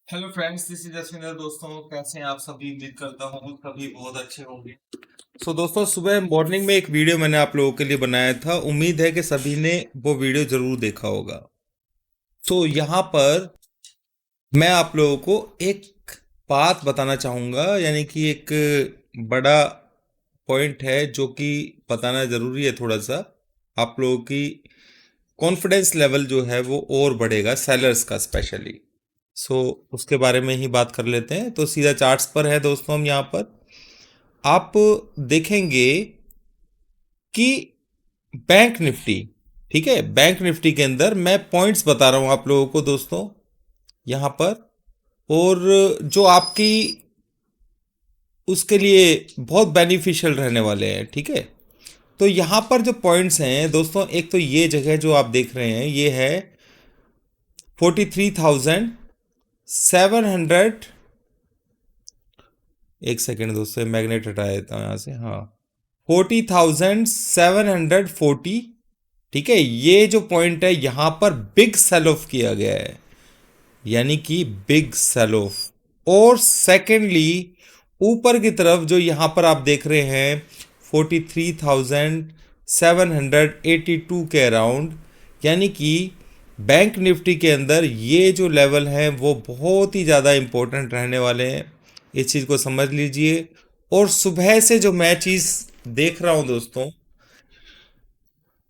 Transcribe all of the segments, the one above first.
Hello friends, this is Ashwin. दोस्तों, कैसे हैं आप सभी? उम्मीद करता हूँ सभी बहुत अच्छे होंगे। दोस्तों, सुबह मॉर्निंग में एक वीडियो मैंने आप लोगों के लिए बनाया था। उम्मीद है कि सभी ने वो वीडियो जरूर देखा होगा। यहाँ पर मैं आप लोगों को एक बात बताना चाहूँगा, यानी कि एक बड़ा पॉइंट है जो कि बताना ज़रूरी है। थोड़ा सा आप लोगों की कॉन्फिडेंस लेवल जो है वो और बढ़ेगा, सेलर्स का स्पेशली। सो उसके बारे में ही बात कर लेते हैं। तो सीधा चार्ट्स पर है दोस्तों, हम यहाँ पर आप देखेंगे कि बैंक निफ्टी, ठीक है, बैंक निफ्टी के अंदर मैं पॉइंट्स बता रहा हूं आप लोगों को दोस्तों यहाँ पर, और जो आपकी उसके लिए बहुत बेनिफिशियल रहने वाले हैं, ठीक है। तो यहाँ पर जो पॉइंट्स हैं दोस्तों, एक तो ये जगह जो आप देख रहे हैं ये है 43,700। एक सेकेंड दोस्तों, मैग्नेट हटा देता हूँ यहाँ से। हाँ, 40,740, ठीक है। ये जो पॉइंट है यहाँ पर बिग सेल ऑफ किया गया है, यानी कि बिग सेल ऑफ। और सेकेंडली ऊपर की तरफ जो यहाँ पर आप देख रहे हैं 43,782 के अराउंड, यानी कि बैंक निफ्टी के अंदर ये जो लेवल हैं वो बहुत ही ज़्यादा इम्पोर्टेंट रहने वाले हैं। इस चीज़ को समझ लीजिए। और सुबह से जो मैं चीज़ देख रहा हूं दोस्तों,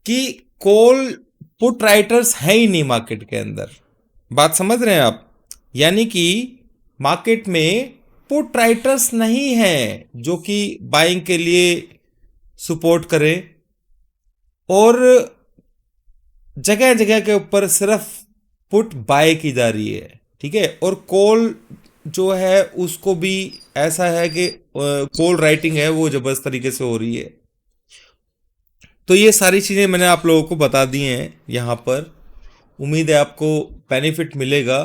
कि कॉल पुट राइटर्स है ही नहीं मार्केट के अंदर। बात समझ रहे हैं आप? यानी कि मार्केट में पुट राइटर्स नहीं हैं जो कि बाइंग के लिए सपोर्ट करें, और जगह जगह के ऊपर सिर्फ पुट बाय की जा रही है, ठीक है। और कॉल जो है उसको भी ऐसा है कि कॉल राइटिंग है वो जबरदस्त तरीके से हो रही है। तो ये सारी चीज़ें मैंने आप लोगों को बता दी हैं यहाँ पर। उम्मीद है आपको बेनिफिट मिलेगा।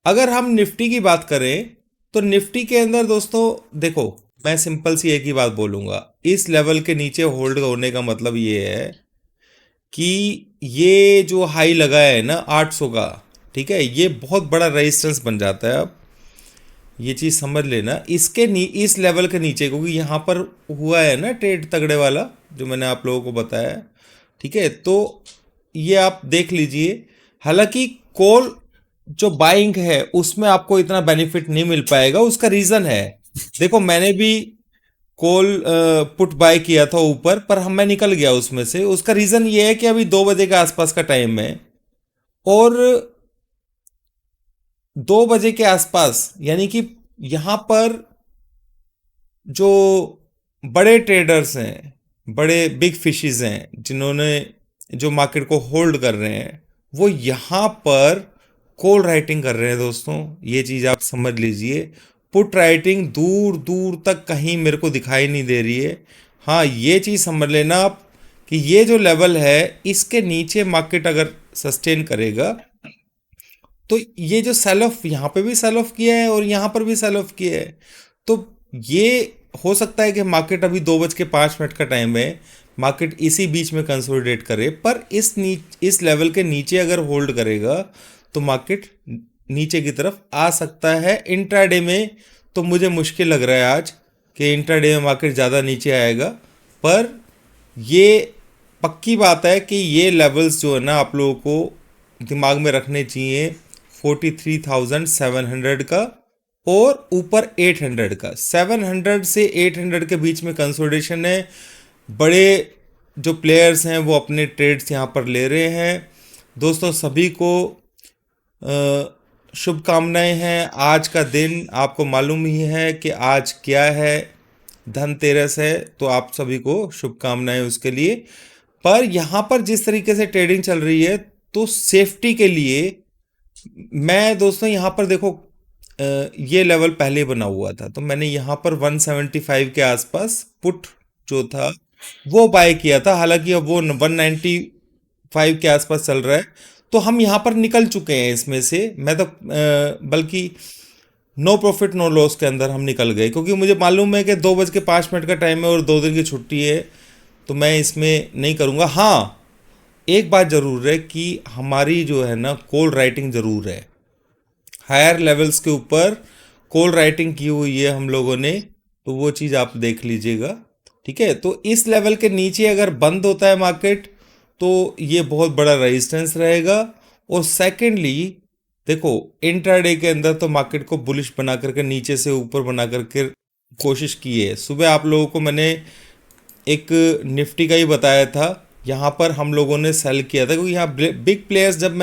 अगर हम निफ्टी की बात करें तो निफ्टी के अंदर दोस्तों देखो, मैं सिंपल सी एक ही बात बोलूँगा। इस लेवल के नीचे होल्ड होने का मतलब ये है कि ये जो हाई लगा है ना 800 का, ठीक है, ये बहुत बड़ा रेजिस्टेंस बन जाता है। अब ये चीज़ समझ लेना, इस लेवल के नीचे, क्योंकि यहाँ पर हुआ है ना ट्रेड तगड़े वाला जो मैंने आप लोगों को बताया, ठीक है। तो ये आप देख लीजिए। हालांकि कॉल जो बाइंग है उसमें आपको इतना बेनिफिट नहीं मिल पाएगा। उसका रीज़न है, देखो मैंने भी कॉल पुट बाय किया था ऊपर, पर हम मैं निकल गया उसमें से। उसका रीज़न ये है कि अभी 2 बजे के आसपास का टाइम है, और 2 बजे के आसपास यानी कि यहाँ पर जो बड़े ट्रेडर्स हैं, बड़े बिग फिशेस हैं, जिन्होंने जो मार्केट को होल्ड कर रहे हैं, वो यहाँ पर कॉल राइटिंग कर रहे हैं दोस्तों। ये चीज़ आप समझ लीजिए। पुट राइटिंग दूर दूर तक कहीं मेरे को दिखाई नहीं दे रही है। हाँ, ये चीज़ समझ लेना आप कि ये जो लेवल है इसके नीचे मार्केट अगर सस्टेन करेगा तो ये जो सेल ऑफ यहाँ पे भी सेल ऑफ किया है और यहाँ पर भी सेल ऑफ किया है, तो ये हो सकता है कि मार्केट अभी 2:05 का टाइम है, मार्केट इसी बीच में कंसोलिडेट करे। पर इस लेवल के नीचे अगर होल्ड करेगा तो मार्केट नीचे की तरफ आ सकता है। इंट्राडे में तो मुझे मुश्किल लग रहा है आज कि इंट्राडे में मार्केट ज़्यादा नीचे आएगा। पर ये पक्की बात है कि ये लेवल्स जो है ना आप लोगों को दिमाग में रखने चाहिए। 43,700 का और ऊपर 800 का, 700 से 800 के बीच में कंसोलिडेशन है। बड़े जो प्लेयर्स हैं वो अपने ट्रेड्स यहाँ पर ले रहे हैं। दोस्तों, सभी को शुभकामनाएं हैं। आज का दिन आपको मालूम ही है कि आज क्या है, धनतेरस है, तो आप सभी को शुभकामनाएं उसके लिए। पर यहाँ पर जिस तरीके से ट्रेडिंग चल रही है, तो सेफ्टी के लिए मैं दोस्तों यहाँ पर देखो, ये लेवल पहले बना हुआ था, तो मैंने यहाँ पर 175 के आसपास पुट जो था वो बाय किया था। हालांकि अब वो 195 के आसपास चल रहा है, तो हम यहाँ पर निकल चुके हैं इसमें से। मैं तो बल्कि नो प्रॉफिट नो लॉस के अंदर हम निकल गए, क्योंकि मुझे मालूम है कि 2:05 का टाइम है और 2 दिन की छुट्टी है, तो मैं इसमें नहीं करूँगा। हाँ, एक बात ज़रूर है कि हमारी जो है ना कॉल राइटिंग ज़रूर है। हायर लेवल्स के ऊपर कॉल राइटिंग की हुई है हम लोगों ने, तो वो चीज़ आप देख लीजिएगा। ठीक है, तो इस लेवल के नीचे अगर बंद होता है मार्केट तो ये बहुत बड़ा रेजिस्टेंस रहेगा। और सेकेंडली देखो, इंट्राडे के अंदर तो मार्केट को बुलिश बना करके नीचे से ऊपर बना करके कोशिश की है। सुबह आप लोगों को मैंने एक निफ्टी का ही बताया था, यहाँ पर हम लोगों ने सेल किया था, क्योंकि यहाँ बिग प्लेयर्स, जब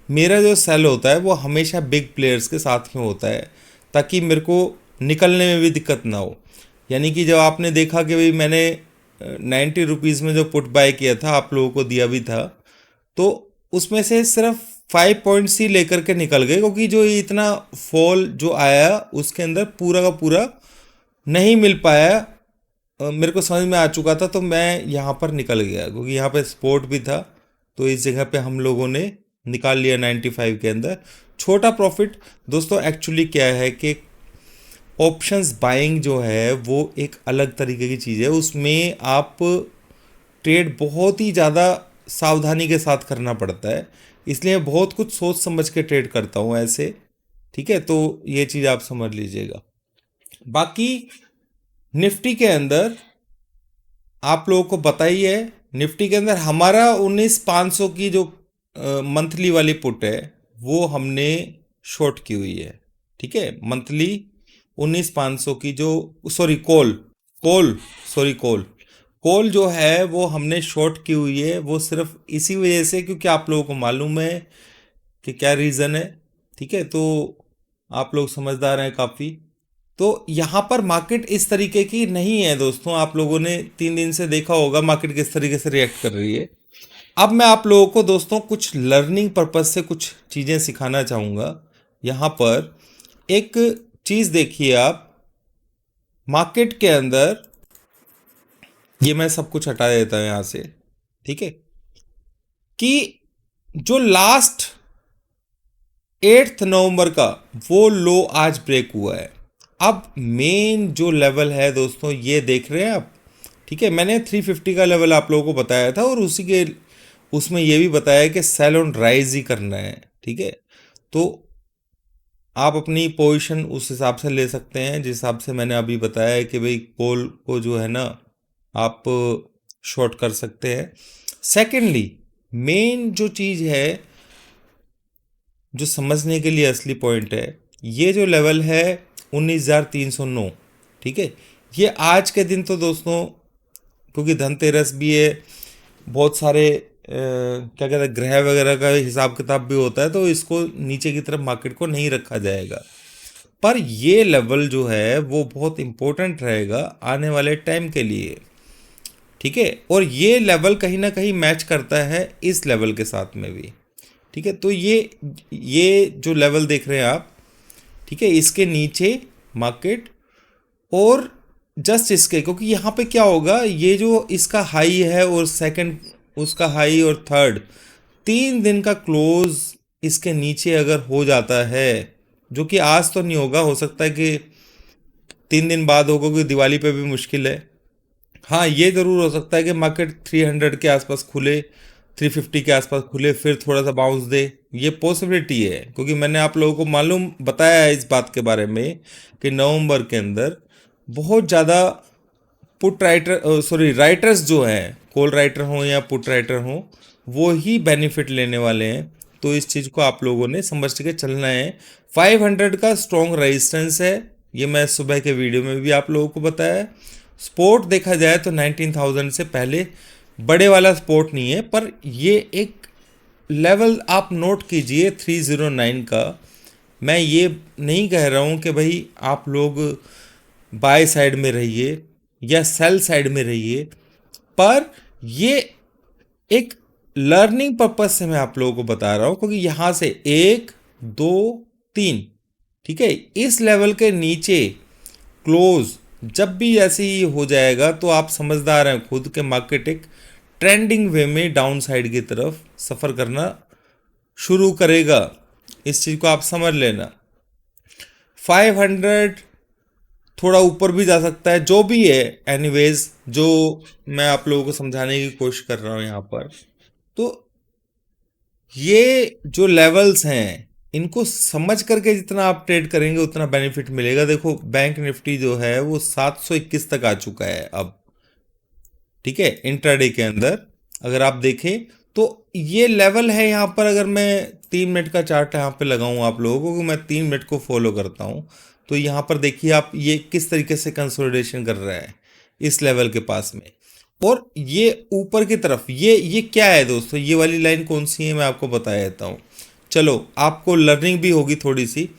मेरा जो सेल होता है वो हमेशा बिग प्लेयर्स के साथ में होता है, ताकि मेरे को निकलने में भी दिक्कत ना हो। यानी कि जब आपने देखा कि भाई मैंने 90 रुपीज़ में जो पुट बाय किया था, आप लोगों को दिया भी था, तो उसमें से सिर्फ 5 पॉइंट्स ही लेकर के निकल गए, क्योंकि जो ये इतना फॉल जो आया उसके अंदर पूरा का पूरा नहीं मिल पाया। मेरे को समझ में आ चुका था, तो मैं यहाँ पर निकल गया, क्योंकि यहाँ पे सपोर्ट भी था। तो इस जगह पे हम लोगों ने निकाल लिया 95 के अंदर छोटा प्रॉफिट। दोस्तों एक्चुअली क्या है कि ऑप्शंस बाइंग जो है वो एक अलग तरीके की चीज़ है, उसमें आप ट्रेड बहुत ही ज़्यादा सावधानी के साथ करना पड़ता है, इसलिए बहुत कुछ सोच समझ के ट्रेड करता हूँ ऐसे। ठीक है, तो ये चीज़ आप समझ लीजिएगा। बाकी निफ्टी के अंदर आप लोगों को बताइए, निफ्टी के अंदर हमारा 19,500 की जो मंथली वाली पुट है वो हमने शॉर्ट की हुई है। ठीक है, मंथली 19,500 की जो, sorry call call sorry call call जो है वो हमने शॉर्ट की हुई है। वो सिर्फ इसी वजह से क्योंकि आप लोगों को मालूम है कि क्या रीज़न है। ठीक है, तो आप लोग समझदार हैं काफ़ी। तो यहाँ पर मार्केट इस तरीके की नहीं है दोस्तों, आप लोगों ने 3 दिन से देखा होगा मार्केट किस तरीके से रिएक्ट कर रही है। अब मैं आप लोगों को दोस्तों कुछ लर्निंग पर्पज से कुछ चीज़ें सिखाना चाहूँगा। यहाँ पर एक चीज़ देखिए आप, मार्केट के अंदर, ये मैं सब कुछ हटा देता हूँ यहाँ से। ठीक है, कि जो लास्ट 8 नवंबर का वो लो आज ब्रेक हुआ है। अब मेन जो लेवल है दोस्तों ये देख रहे हैं आप। ठीक है, मैंने 350 का लेवल आप लोगों को बताया था, और उसी के उसमें ये भी बताया कि सेल ऑन राइज ही करना है। ठीक है, तो आप अपनी पोजीशन उस हिसाब से ले सकते हैं जिस हिसाब से मैंने अभी बताया है कि भाई कॉल को जो है ना आप शॉर्ट कर सकते हैं। सेकेंडली मेन जो चीज़ है जो समझने के लिए असली पॉइंट है, ये जो लेवल है 19,309। ठीक है, ये आज के दिन तो दोस्तों, क्योंकि धनतेरस भी है, बहुत सारे क्या कहते हैं ग्रह वगैरह का हिसाब किताब भी होता है, तो इसको नीचे की तरफ मार्केट को नहीं रखा जाएगा। पर ये लेवल जो है वो बहुत इम्पोर्टेंट रहेगा आने वाले टाइम के लिए। ठीक है, और ये लेवल कहीं ना कहीं मैच करता है इस लेवल के साथ में भी। ठीक है, तो ये जो लेवल देख रहे हैं आप, ठीक है, इसके नीचे मार्केट, और जस्ट इसके, क्योंकि यहाँ पे क्या होगा, ये जो इसका हाई है और सेकंड उसका हाई और थर्ड 3 दिन का क्लोज इसके नीचे अगर हो जाता है, जो कि आज तो नहीं होगा, हो सकता है कि 3 दिन बाद होगा, क्योंकि दिवाली पे भी मुश्किल है। हाँ, ये ज़रूर हो सकता है कि मार्केट 300 के आसपास खुले, 350 के आसपास खुले, फिर थोड़ा सा बाउंस दे, ये पॉसिबिलिटी है। क्योंकि मैंने आप लोगों को मालूम बताया है इस बात के बारे में कि नवंबर के अंदर बहुत ज़्यादा पुट राइटर, सॉरी राइटर्स जो हैं, कॉल राइटर हों या पुट राइटर हों, वो ही बेनिफिट लेने वाले हैं। तो इस चीज़ को आप लोगों ने समझ के चलना है। 500 का स्ट्रॉन्ग रेजिस्टेंस है, ये मैं सुबह के वीडियो में भी आप लोगों को बताया है। सपोर्ट देखा जाए तो 19,000 से पहले बड़े वाला सपोर्ट नहीं है, पर ये एक लेवल आप नोट कीजिए 309 का। मैं ये नहीं कह रहा हूँ कि भाई आप लोग बाय साइड में रहिए या सेल साइड में रहिए, पर ये एक लर्निंग पर्पज से मैं आप लोगों को बता रहा हूँ, क्योंकि यहाँ से 1 2 3, ठीक है, इस लेवल के नीचे क्लोज जब भी ऐसे ही हो जाएगा तो आप समझदार हैं खुद के मार्केट एक ट्रेंडिंग वे में डाउन साइड की तरफ सफ़र करना शुरू करेगा। इस चीज़ को आप समझ लेना। 500 थोड़ा ऊपर भी जा सकता है, जो भी है एनीवेज, जो मैं आप लोगों को समझाने की कोशिश कर रहा हूँ यहाँ पर। तो ये जो लेवल्स हैं इनको समझ करके जितना आप ट्रेड करेंगे उतना बेनिफिट मिलेगा। देखो बैंक निफ्टी जो है वो 721 तक आ चुका है अब, ठीक है, इंट्राडे के अंदर अगर आप देखें तो ये लेवल है यहाँ पर। अगर मैं 3 मिनट का चार्ट यहाँ पे लगाऊं आप लोगों को, मैं 3 मिनट को फॉलो करता हूँ, तो यहाँ पर देखिए आप ये किस तरीके से कंसोलिडेशन कर रहा है इस लेवल के पास में। और ये ऊपर की तरफ ये क्या है दोस्तों, ये वाली लाइन कौन सी है मैं आपको बता देता हूँ, चलो आपको लर्निंग भी होगी थोड़ी सी।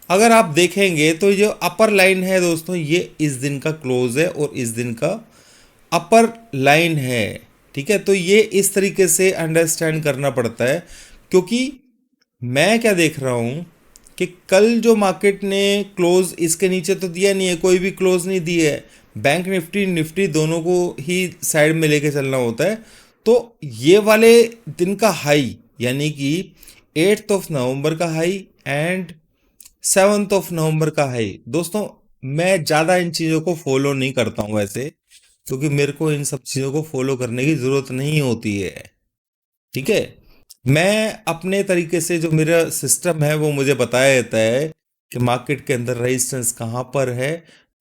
अगर आप देखेंगे तो जो अपर लाइन है दोस्तों, ये इस दिन का क्लोज है और इस दिन का अपर लाइन है, ठीक है। तो ये इस तरीके से अंडरस्टैंड करना पड़ता है, क्योंकि मैं क्या देख रहा हूं कि कल जो मार्केट ने क्लोज इसके नीचे तो दिया नहीं है, कोई भी क्लोज नहीं दिया है। बैंक निफ्टी निफ्टी दोनों को ही साइड में लेके चलना होता है। तो ये वाले दिन का हाई यानी कि 8 नवंबर का हाई एंड 7 नवंबर का हाई, दोस्तों मैं ज़्यादा इन चीज़ों को फॉलो नहीं करता हूँ वैसे, क्योंकि मेरे को इन सब चीज़ों को फॉलो करने की ज़रूरत नहीं होती है, ठीक है। मैं अपने तरीके से जो मेरा सिस्टम है वो मुझे बताया जाता है कि मार्केट के अंदर रेजिस्टेंस कहाँ पर है।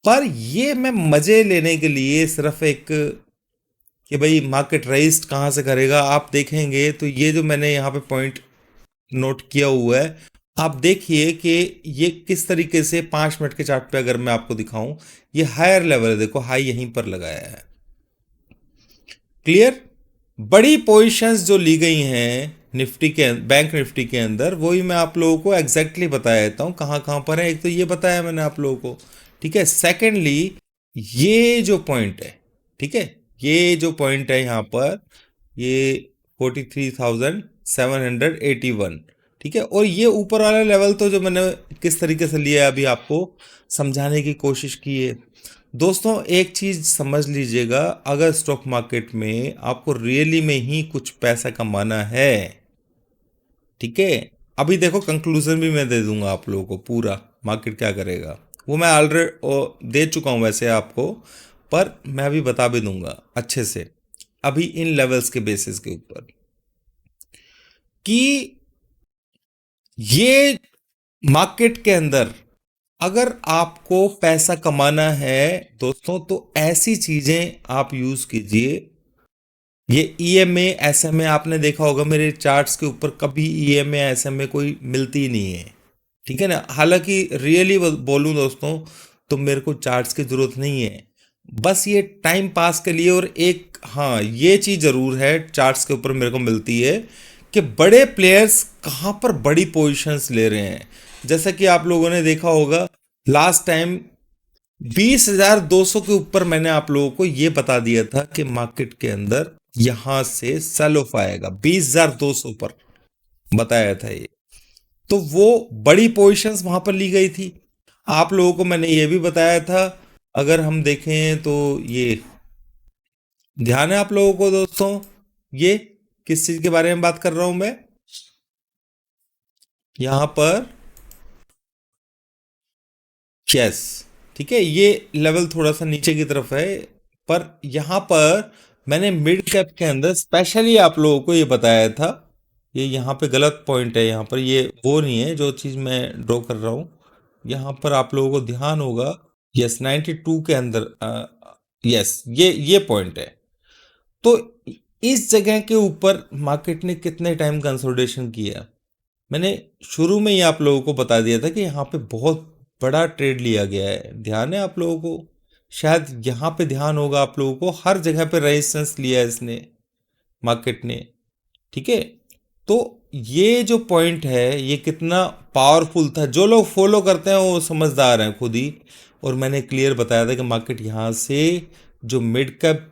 पर ये मैं मज़े लेने के लिए सिर्फ एक कि भाई मार्केट रेजिस्ट कहाँ से करेगा, आप देखेंगे तो ये जो मैंने यहाँ पे पॉइंट नोट किया हुआ है, आप देखिए कि ये किस तरीके से 5 मिनट के चार्ट पे अगर मैं आपको दिखाऊं, ये हायर लेवल है, देखो हाई यहीं पर लगाया है, क्लियर। बड़ी पोजीशंस जो ली गई हैं निफ्टी के बैंक निफ्टी के अंदर, वही मैं आप लोगों को एग्जैक्टली बता देता हूँ कहाँ कहाँ पर है। एक तो ये बताया मैंने आप लोगों को, ठीक है। सेकेंडली ये जो पॉइंट है, ठीक है, ये जो पॉइंट है यहाँ पर, ये 43,781, ठीक है। और ये ऊपर वाला लेवल तो जो मैंने किस तरीके से लिया है अभी आपको समझाने की कोशिश की है। दोस्तों एक चीज समझ लीजिएगा, अगर स्टॉक मार्केट में आपको रियली में ही कुछ पैसा कमाना है, ठीक है, अभी देखो कंक्लूजन भी मैं दे दूंगा आप लोगों को पूरा मार्केट क्या करेगा, वो मैं ऑलरेडी दे चुका हूं वैसे आपको, पर मैं अभी बता भी दूंगा अच्छे से अभी इन लेवल्स के बेसिस के ऊपर कि ये मार्केट के अंदर अगर आपको पैसा कमाना है दोस्तों, तो ऐसी चीजें आप यूज कीजिए। ये ईएमए एसएमए आपने देखा होगा मेरे चार्ट्स के ऊपर, कभी ईएमए एसएमए कोई मिलती ही नहीं है, ठीक है ना। हालांकि रियली बोलूं दोस्तों तो मेरे को चार्ट्स की जरूरत नहीं है, बस ये टाइम पास के लिए। और एक हाँ ये चीज जरूर है चार्ट्स के ऊपर मेरे को मिलती है कि बड़े प्लेयर्स कहाँ पर बड़ी पोजीशंस ले रहे हैं। जैसा कि आप लोगों ने देखा होगा लास्ट टाइम 20,200 के ऊपर मैंने आप लोगों को ये बता दिया था कि मार्केट के अंदर यहां से सेल ऑफ आएगा, 20,200 पर बताया था ये। तो वो बड़ी पोजीशंस वहां पर ली गई थी। आप लोगों को मैंने ये भी बताया था, अगर हम देखें तो ये ध्यान है आप लोगों को दोस्तों, ये किस चीज के बारे में बात कर रहा हूं मैं यहां पर, यस, ठीक है। ये लेवल थोड़ा सा नीचे की तरफ है, पर यहां पर मैंने मिड कैप के अंदर स्पेशली आप लोगों को ये बताया था। ये यहाँ पे गलत पॉइंट है, यहाँ पर ये वो नहीं है जो चीज़ मैं ड्रॉ कर रहा हूँ, यहाँ पर आप लोगों को ध्यान होगा, यस 92 के अंदर, यस ये पॉइंट है। तो इस जगह के ऊपर मार्केट ने कितने टाइम कंसोलिडेशन किया, मैंने शुरू में ही आप लोगों को बता दिया था कि यहाँ पे बहुत बड़ा ट्रेड लिया गया है, ध्यान है आप लोगों को, शायद यहाँ पे ध्यान होगा आप लोगों को, हर जगह पे रेजिस्टेंस लिया है इसने मार्केट ने, ठीक है। तो ये जो पॉइंट है ये कितना पावरफुल था, जो लोग फॉलो करते हैं वो समझदार हैं खुद ही। और मैंने क्लियर बताया था कि मार्केट यहाँ से जो मिड कैप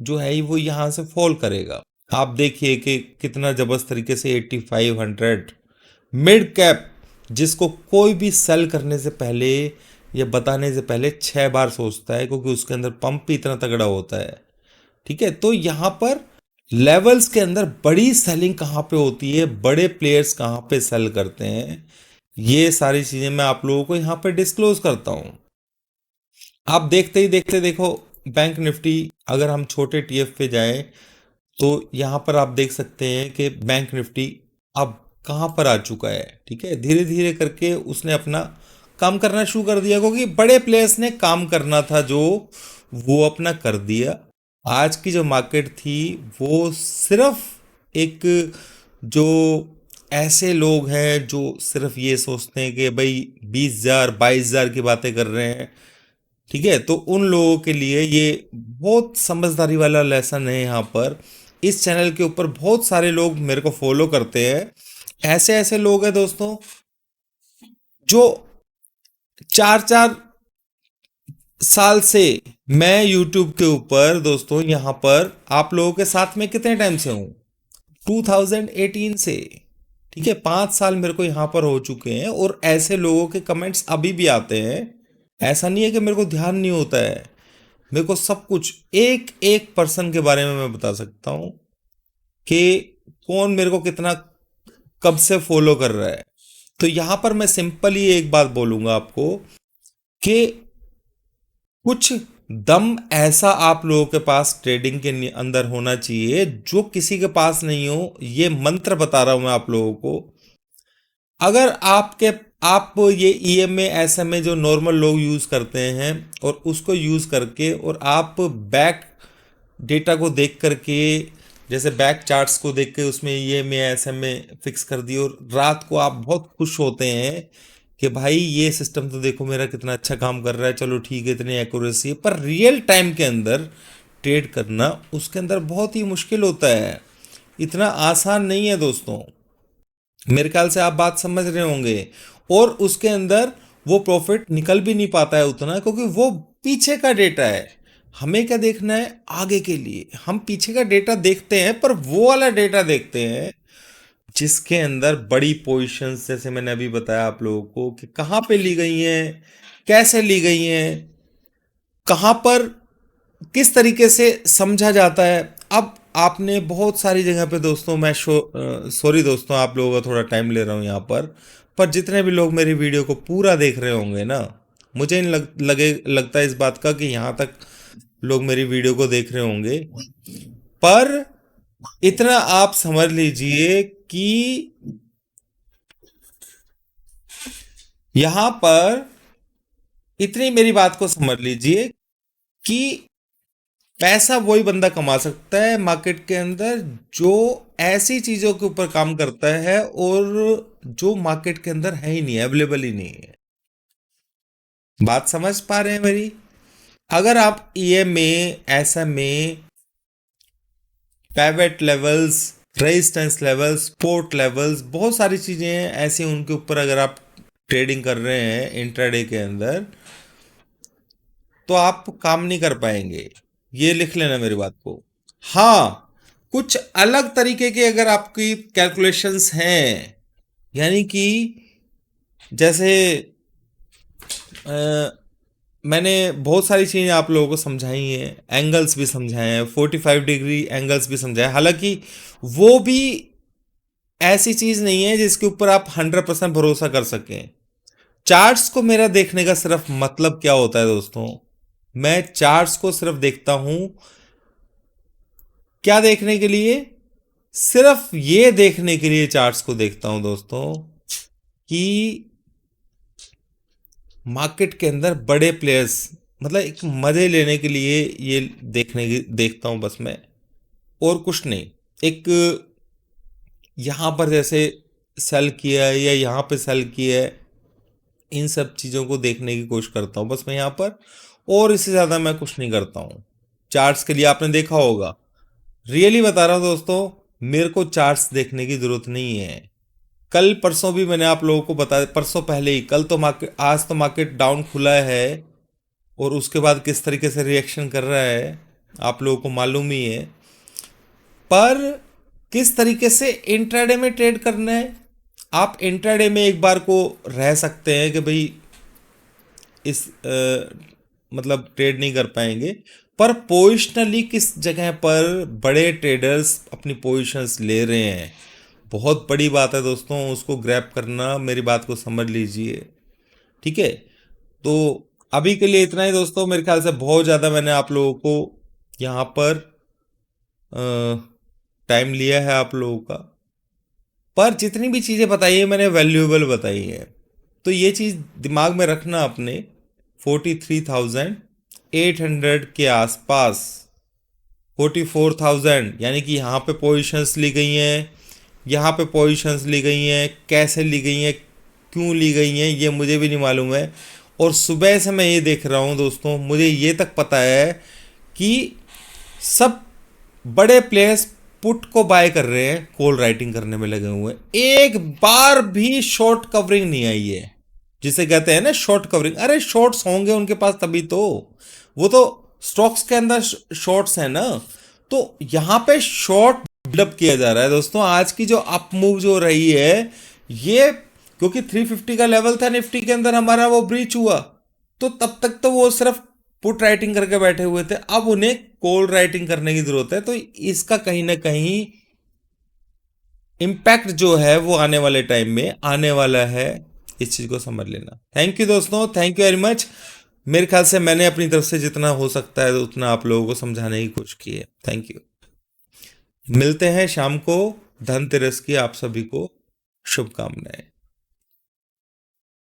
जो है वो यहाँ से फॉल करेगा। आप देखिए कि कितना जबरदस्त तरीके से 8500 मिड कैप, जिसको कोई भी सेल करने से पहले या बताने से पहले 6 बार सोचता है, क्योंकि उसके अंदर पंप भी इतना तगड़ा होता है, ठीक है। तो यहाँ पर लेवल्स के अंदर बड़ी सेलिंग कहाँ पे होती है, बड़े प्लेयर्स कहाँ पे सेल करते हैं, ये सारी चीजें मैं आप लोगों को यहाँ पे डिस्क्लोज करता हूँ। आप देखते ही देखते देखो बैंक निफ्टी, अगर हम छोटे टीएफ पे जाएं तो यहाँ पर आप देख सकते हैं कि बैंक निफ्टी अब कहाँ पर आ चुका है। ठीक है, धीरे धीरे करके उसने अपना काम करना शुरू कर दिया, क्योंकि बड़े प्लेयर्स ने काम करना था जो वो अपना कर दिया। आज की जो मार्केट थी वो सिर्फ एक, जो ऐसे लोग हैं जो सिर्फ ये सोचते हैं कि भाई 20,000 22,000 की बातें कर रहे हैं, ठीक है, तो उन लोगों के लिए ये बहुत समझदारी वाला लेसन है। यहाँ पर इस चैनल के ऊपर बहुत सारे लोग मेरे को फॉलो करते हैं। ऐसे ऐसे लोग हैं दोस्तों जो 4 4 साल से, मैं यूट्यूब के ऊपर दोस्तों यहाँ पर आप लोगों के साथ में कितने टाइम से हूँ, 2018 से। ठीक है, 5 साल मेरे को यहाँ पर हो चुके हैं, और ऐसे लोगों के कमेंट्स अभी भी आते हैं। ऐसा नहीं है कि मेरे को ध्यान नहीं होता है, मेरे को सब कुछ एक एक पर्सन के बारे में मैं बता सकता हूँ कि कौन मेरे को कितना कब से फॉलो कर रहा है। तो यहाँ पर मैं सिंपल ही एक बात बोलूंगा आपको कि कुछ दम ऐसा आप लोगों के पास ट्रेडिंग के अंदर होना चाहिए जो किसी के पास नहीं हो। ये मंत्र बता रहा हूं मैं आप लोगों को। अगर आप ये ईएमए एसएमए जो नॉर्मल लोग यूज करते हैं और उसको यूज करके, और आप बैक डेटा को देख करके, जैसे बैक चार्ट्स को देख के उसमें ईएमए एसएमए फिक्स कर दिए, और रात को आप बहुत खुश होते हैं कि भाई ये सिस्टम तो देखो मेरा कितना अच्छा काम कर रहा है, चलो ठीक है, इतनी एक्यूरेसी है। पर रियल टाइम के अंदर ट्रेड करना उसके अंदर बहुत ही मुश्किल होता है, इतना आसान नहीं है दोस्तों। मेरे ख्याल से आप बात समझ रहे होंगे। और उसके अंदर वो प्रॉफिट निकल भी नहीं पाता है उतना, क्योंकि वो पीछे का डेटा है। हमें क्या देखना है, आगे के लिए हम पीछे का डेटा देखते हैं, पर वो वाला डेटा देखते हैं जिसके अंदर बड़ी पोजीशंस, जैसे मैंने अभी बताया आप लोगों को कि कहाँ पे ली गई हैं, कैसे ली गई हैं, कहाँ पर किस तरीके से समझा जाता है। अब आपने बहुत सारी जगह पे दोस्तों, मैं सॉरी दोस्तों आप लोगों का थोड़ा टाइम ले रहा हूँ यहाँ पर जितने भी लोग मेरी वीडियो को पूरा देख रहे होंगे ना, मुझे नहीं लगता है इस बात का कि यहाँ तक लोग मेरी वीडियो को देख रहे होंगे। पर इतना आप समझ लीजिए कि यहाँ पर इतनी मेरी बात को समझ लीजिए कि पैसा वही बंदा कमा सकता है मार्केट के अंदर जो ऐसी चीजों के ऊपर काम करता है और जो मार्केट के अंदर है ही नहीं, अवेलेबल ही नहीं है। बात समझ पा रहे हैं मेरी? अगर आप EMA SMA pivot levels, resistance levels, support levels, बहुत सारी चीजें हैं ऐसी, उनके ऊपर अगर आप ट्रेडिंग कर रहे हैं इंट्राडे के अंदर, तो आप काम नहीं कर पाएंगे। ये लिख लेना मेरी बात को। हाँ, कुछ अलग तरीके के अगर आपकी कैलकुलेशंस हैं, यानी कि जैसे मैंने बहुत सारी चीज़ें आप लोगों को समझाई हैं, एंगल्स भी समझाए हैं, 45 डिग्री एंगल्स भी समझाए। हालांकि वो भी ऐसी चीज़ नहीं है जिसके ऊपर आप 100% भरोसा कर सकें। चार्ट्स को मेरा देखने का सिर्फ मतलब क्या होता है दोस्तों, मैं चार्ट्स को सिर्फ देखता हूं, क्या देखने के लिए, सिर्फ ये देखने के लिए चार्ट्स को देखता हूं दोस्तों कि मार्केट के अंदर बड़े प्लेयर्स, मतलब एक मजे लेने के लिए ये देखता हूं बस मैं, और कुछ नहीं। एक यहां पर जैसे सेल किया है या यहां पे सेल किया है, इन सब चीज़ों को देखने की कोशिश करता हूँ बस मैं यहाँ पर, और इससे ज़्यादा मैं कुछ नहीं करता हूँ। चार्ट्स के लिए आपने देखा होगा, रियली बता रहा हूँ दोस्तों, मेरे को चार्ट्स देखने की ज़रूरत नहीं है। कल परसों भी मैंने आप लोगों को बताया, परसों पहले ही, कल तो मार्केट, आज तो मार्केट डाउन खुला है, और उसके बाद किस तरीके से रिएक्शन कर रहा है आप लोगों को मालूम ही है। पर किस तरीके से इंट्राडे में ट्रेड करना है, आप इंट्राडे में एक बार को रह सकते हैं कि भाई इस मतलब ट्रेड नहीं कर पाएंगे, पर पोजिशनली किस जगह पर बड़े ट्रेडर्स अपनी पोजीशंस ले रहे हैं, बहुत बड़ी बात है दोस्तों, उसको ग्रैब करना, मेरी बात को समझ लीजिए। ठीक है, तो अभी के लिए इतना ही दोस्तों। मेरे ख्याल से बहुत ज़्यादा मैंने आप लोगों को यहाँ पर टाइम लिया है आप लोगों का, पर जितनी भी चीज़ें बताई है मैंने वैल्यूएबल बताई हैं, तो ये चीज़ दिमाग में रखना अपने 43,800 के आसपास, 44,000, यानी कि यहाँ पे पोजीशंस ली गई हैं, यहाँ पे पोजीशंस ली गई हैं, कैसे ली गई हैं, क्यों ली गई हैं, ये मुझे भी नहीं मालूम है। और सुबह से मैं ये देख रहा हूँ दोस्तों, मुझे ये तक पता है कि सब बड़े प्लेयर्स पुट को बाय कर रहे हैं, कॉल राइटिंग करने में लगे हुए हैं। एक बार भी शॉर्ट कवरिंग नहीं आई है, जिसे कहते हैं ना शॉर्ट कवरिंग। अरे शॉर्ट्स होंगे उनके पास तभी तो, वो तो स्टॉक्स के अंदर शॉर्ट्स है ना। तो यहाँ पे शॉर्ट बिल्डअप किया जा रहा है दोस्तों। आज की जो अप मूव जो रही है ये, क्योंकि 350 का लेवल था निफ्टी के अंदर हमारा, वो ब्रीच हुआ, तो तब तक तो वो सिर्फ पुट राइटिंग करके बैठे हुए थे, अब उन्हें कॉल राइटिंग करने की जरूरत है। तो इसका कहीं ना कहीं इम्पैक्ट जो है वो आने वाले टाइम में आने वाला है, इस चीज को समझ लेना। थैंक यू दोस्तों, थैंक यू वेरी मच। मेरे ख्याल से मैंने अपनी तरफ से जितना हो सकता है उतना आप लोगों को समझाने की कोशिश की है। Thank you. मिलते हैं शाम को। धनतेरस की आप सभी को शुभकामनाएं।